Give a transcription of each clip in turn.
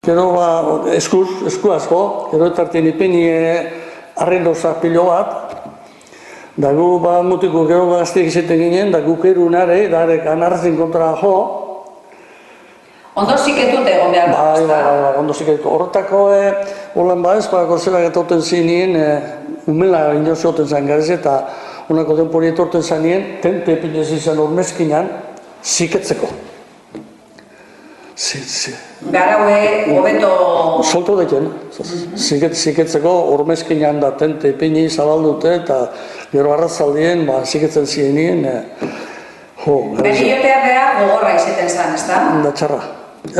Gero esku asko, gero etartien ipini arrendoza pilo bat, da gu mutiko gero gaztiek izaten ginen, da guk erunare, da anarrazen kontra jo. Ondo ziketut egon behar da, ezta? Bai, ondo ziketut. Horretako, holan ez, gorzela getoten zinien, umela inozioten zan garez, eta honako denpori etorten zanien, tente epinez izan ormezkinan, ziketzeko. Garaue, hobeto... Solto deken, ziketzeko ormezkinan da tente epini zabaldute, eta gero arrazaldien, ziketzen zienien, Beriotea behar gogorra izaten zan, ezta? Da txarra,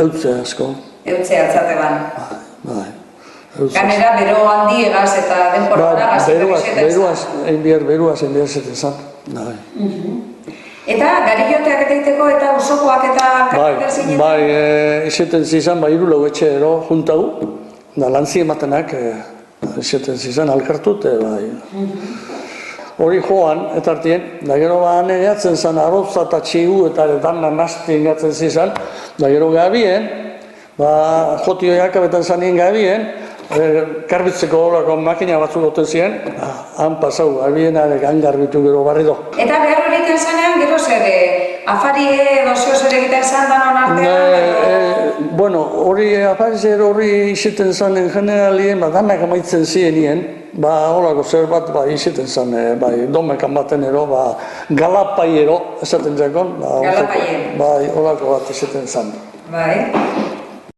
eutzea asko. Eutzea atzate ban. Bai. Ganera, bero handi egaz eta denporara gazetan Beruaz enbiar zeten zan. Eta garilloteak eta iteko eta usokoak eta karakter zinetan? Bai, izaten zizan, hiru lau etxe ero juntau, da lantzi ematenak izaten zizan alkartut, bai. Hori joan, etartien, da gero egatzen zan arroza eta txigu eta dana nasti ingatzen zizan, da gero gabien, jotioak abetan zanien gabien, karbitzeko horako makina batzuk goten ziren, han pasau, gabien han garbitu gero barri do. Eta behar hori egiten zanean, gero zer, afari dozio zer egiten zan danon artean? Bueno, hori afari zer hori izaten zanen generalien, danak amaitzen zienien, holako zer bat izaten zan, domekan baten ero, galapai ero, esaten zakon. Galapaien. Holako bat izaten zan. Bai.